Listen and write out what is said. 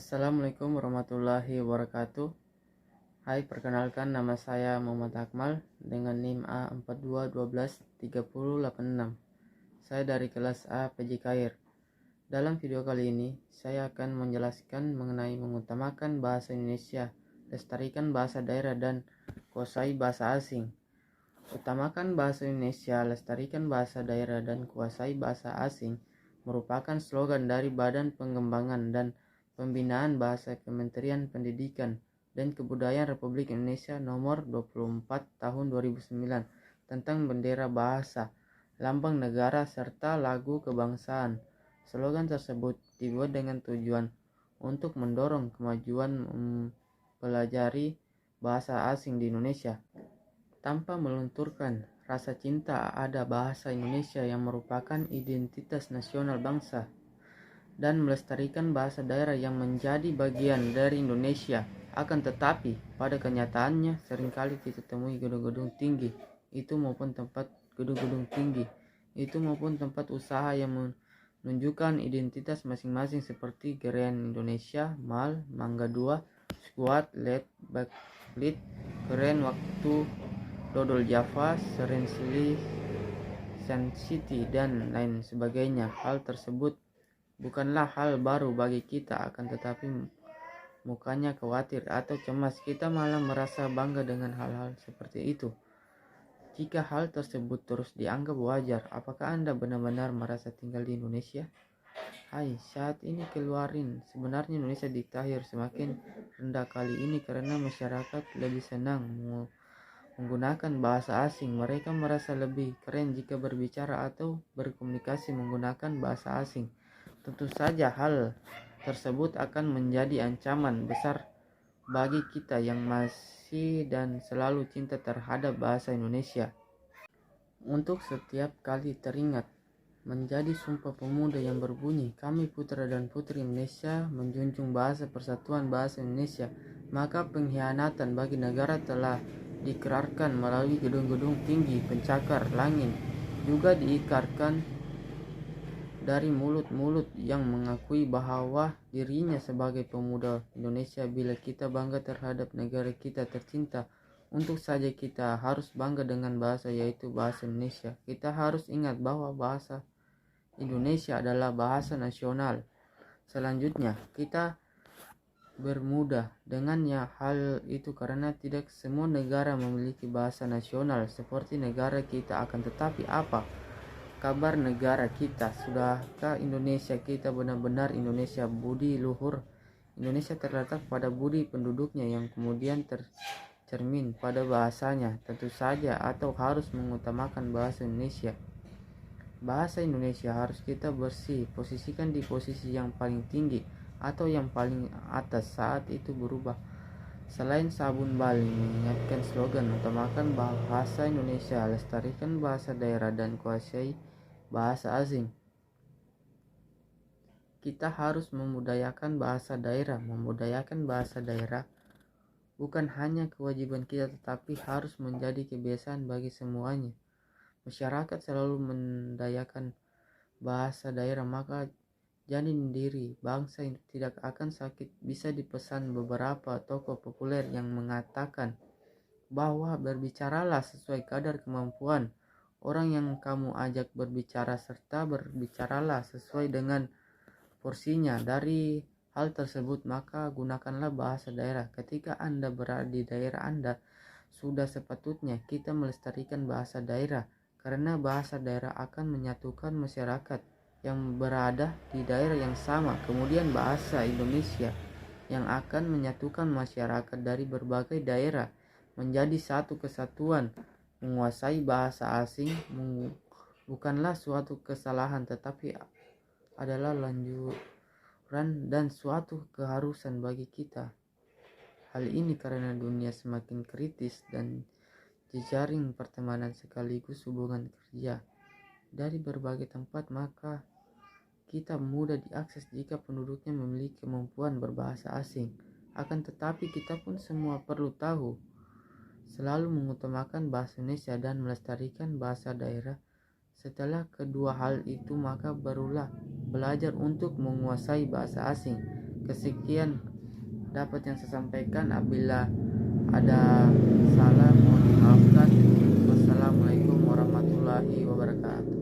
Assalamualaikum warahmatullahi wabarakatuh. Hai, perkenalkan nama saya Muhammad Akmal dengan NIM A42123086. Saya dari kelas A PJ Kair. Dalam video kali ini, saya akan menjelaskan mengenai mengutamakan bahasa Indonesia, lestarikan bahasa daerah dan kuasai bahasa asing. Utamakan bahasa Indonesia, lestarikan bahasa daerah dan kuasai bahasa asing merupakan slogan dari Badan Pengembangan dan Pembinaan Bahasa Kementerian Pendidikan dan Kebudayaan Republik Indonesia nomor 24 tahun 2009 tentang bendera bahasa, lambang negara, serta lagu kebangsaan. Slogan tersebut dibuat dengan tujuan untuk mendorong kemajuan mempelajari bahasa asing di Indonesia tanpa melunturkan rasa cinta ada bahasa Indonesia yang merupakan identitas nasional bangsa dan melestarikan bahasa daerah yang menjadi bagian dari Indonesia. Akan tetapi, pada kenyataannya seringkali kita temui gedung-gedung tinggi itu maupun tempat usaha yang menunjukkan identitas masing-masing seperti Grand Indonesia, Mall, Mangga 2, Squad, Let Backlit, Keren Waktu, Dodol Java, Serensili, Sun City, dan lain sebagainya. Hal tersebut bukanlah hal baru bagi kita, akan tetapi mukanya khawatir atau cemas. Kita malah merasa bangga dengan hal-hal seperti itu. Jika hal tersebut terus dianggap wajar, apakah Anda benar-benar merasa tinggal di Indonesia? Hai, saat ini keluarin. Sebenarnya Indonesia diktahir semakin rendah kali ini karena masyarakat lebih senang menggunakan bahasa asing. Mereka merasa lebih keren jika berbicara atau berkomunikasi menggunakan bahasa asing. Tentu saja hal tersebut akan menjadi ancaman besar bagi kita yang masih dan selalu cinta terhadap bahasa Indonesia. Untuk setiap kali teringat menjadi sumpah pemuda yang berbunyi, kami putra dan putri Indonesia menjunjung bahasa persatuan bahasa Indonesia, maka pengkhianatan bagi negara telah diikrarkan melalui gedung-gedung tinggi pencakar langit, juga diikrarkan dari mulut-mulut yang mengakui bahwa dirinya sebagai pemuda Indonesia. Bila kita bangga terhadap negara kita tercinta, untuk saja kita harus bangga dengan bahasa, yaitu bahasa Indonesia. Kita harus ingat bahwa bahasa Indonesia adalah bahasa nasional. Selanjutnya, kita bermudah dengannya hal itu karena tidak semua negara memiliki bahasa nasional seperti negara kita. Akan tetapi apa kabar negara kita? Sudahkah Indonesia kita benar-benar Indonesia budi luhur? Indonesia terletak pada budi penduduknya yang kemudian tercermin pada bahasanya. Tentu saja atau harus mengutamakan bahasa Indonesia. Bahasa Indonesia harus kita posisikan di posisi yang paling tinggi atau yang paling atas saat itu berubah. Selain Sabun Bali mengingatkan slogan utamakan bahasa Indonesia, lestarikan bahasa daerah dan kuasai bahasa asing, kita harus memudayakan bahasa daerah. Memudayakan bahasa daerah bukan hanya kewajiban kita, tetapi harus menjadi kebiasaan bagi semuanya. Masyarakat selalu mendayakan bahasa daerah, maka janin diri bangsa tidak akan sakit. Bisa dipesan beberapa tokoh populer yang mengatakan bahwa berbicaralah sesuai kadar kemampuan orang yang kamu ajak berbicara, serta berbicaralah sesuai dengan porsinya. Dari hal tersebut, maka gunakanlah bahasa daerah. Ketika Anda berada di daerah Anda, sudah sepatutnya kita melestarikan bahasa daerah, karena bahasa daerah akan menyatukan masyarakat yang berada di daerah yang sama. Kemudian bahasa Indonesia yang akan menyatukan masyarakat dari berbagai daerah menjadi satu kesatuan. Menguasai bahasa asing bukanlah suatu kesalahan, tetapi adalah lanjuran dan suatu keharusan bagi kita. Hal ini karena dunia semakin kritis dan jejaring pertemanan sekaligus hubungan kerja dari berbagai tempat, maka kita mudah diakses jika penduduknya memiliki kemampuan berbahasa asing. Akan tetapi kita pun semua perlu tahu, selalu mengutamakan bahasa Indonesia dan melestarikan bahasa daerah. Setelah kedua hal itu, maka barulah belajar untuk menguasai bahasa asing. Kesekian dapat yang saya sampaikan. Apabila ada salah mohon dimaafkan. Wassalamualaikum warahmatullahi wabarakatuh.